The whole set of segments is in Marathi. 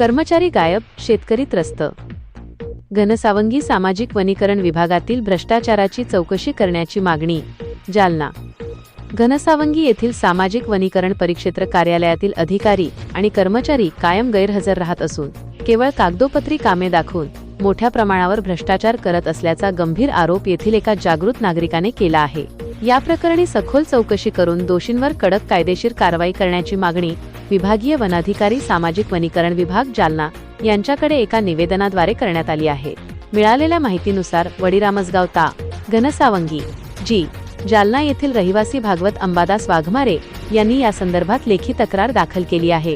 कर्मचारी गायब, शेतकरी त्रस्त. घनसावंगी सामाजिक वनीकरण विभागातील भ्रष्टाचाराची चौकशी करण्याची मागणी. जालना. घनसावंगी येथील सामाजिक वनीकरण परिक्षेत्र कार्यालयातील अधिकारी आणि कर्मचारी कायम गैरहजर राहत असून केवळ कागदोपत्री कामे दाखवून मोठ्या प्रमाणावर भ्रष्टाचार करत असल्याचा गंभीर आरोप येथील एका जागृत नागरिकाने केला आहे. या प्रकरणी सखोल चौकशी करून दोषींवर कडक कायदेशीर कारवाई करण्याची मागणी विभागीय वनाधिकारी सामाजिक वनीकरण विभाग जालना यांच्याकडे एका निवेदनाद्वारे करण्यात आली आहे. मिळालेल्या माहितीनुसार वडीरामसगाव ता. घनसावंगी जी. जालना येथील रहिवासी भागवत अंबादास वाघमारे यांनी या संदर्भात लेखी तक्रार दाखल केली आहे.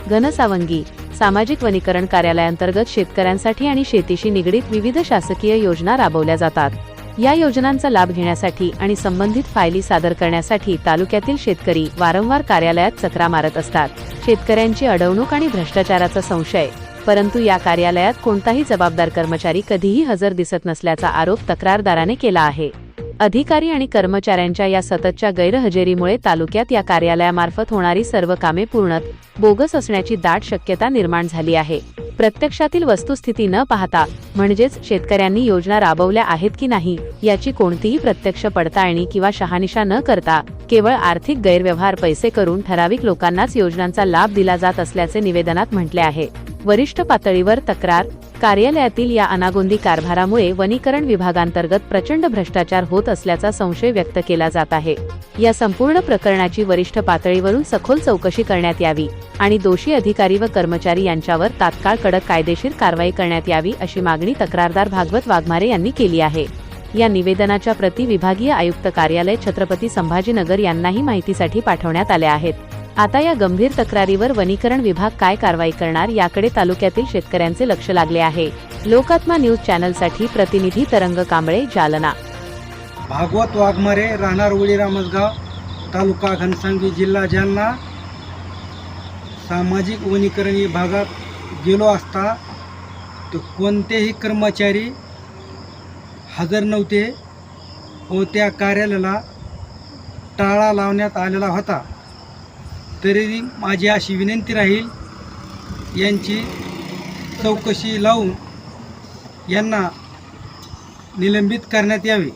घनसावंगी सामाजिक वनीकरण कार्यालयाअंतर्गत शेतकऱ्यांसाठी आणि शेतीशी निगडीत विविध शासकीय योजना राबवल्या जातात. या योजनांचा लाभ घेण्यासाठी आणि संबंधित फायली सादर करण्यासाठी तालुक्यातील शेतकरी वारंवार कार्यालयात चकरा मारत असतात. शेतकऱ्यांची अडवणूक आणि भ्रष्टाचाराचा संशय, परंतु या कार्यालयात कोणताही जबाबदार कर्मचारी कधीही हजर दिसत नसल्याचा आरोप तक्रारदाराने केला आहे. अधिकारी आणि कर्मचाऱ्यांच्या या सततच्या गैरहजेरीमुळे तालुक्यात या कार्यालयामार्फत होणारी सर्व कामे पूर्णतः बोगस असण्याची दाट शक्यता निर्माण झाली आहे. प्रत्यक्षातील वस्तुस्थिती न पाहता म्हणजेच शेतकऱ्यांनी योजना राबवल्या आहेत की नाही याची कोणतीही प्रत्यक्ष पडताळणी किंवा शहानिशा न करता केवळ आर्थिक गैरव्यवहार पैसे करून ठराविक लोकांनाच योजनांचा लाभ दिला जात असल्याचे निवेदनात म्हटले आहे. वरिष्ठ पातळीवर तक्रार. कार्यालयातील या अनागोंदी कारभारामुळे वनीकरण विभागांतर्गत प्रचंड भ्रष्टाचार होत असल्याचा संशय व्यक्त केला जात आहे. या संपूर्ण प्रकरणाची वरिष्ठ पातळीवरून सखोल चौकशी करण्यात यावी आणि दोषी अधिकारी व कर्मचारी यांच्यावर तात्काळ कडक कायदेशीर कारवाई करण्यात यावी अशी मागणी तक्रारदार भागवत वाघमारे यांनी केली आहे. या निवेदनाच्या प्रती विभागीय आयुक्त कार्यालय छत्रपती संभाजीनगर यांनाही माहितीसाठी पाठवण्यात आल्या आहेत. आता या गंभीर तक्रारीवर वनीकरण विभाग काय कारवाई करणार याकडे तालुक्यातील शेतकऱ्यांचे लक्ष लागले आहे. लोकात्मा न्यूज चॅनलसाठी प्रतिनिधी तरंग कांबळे, जालना. भागवत वाघमारे, राहणार वडीरामसगाव, तालुका घनसावंगी, जिल्हा जालना. सामाजिक वनीकरण विभागात गेलो असता तो कोणतेही कर्मचारी हजर नव्हते व त्या कार्यालयाला टाळा लावण्यात आलेला होता. तरीही माझी अशी विनंती राहील, यांची चौकशी लावून यांना निलंबित करण्यात यावे.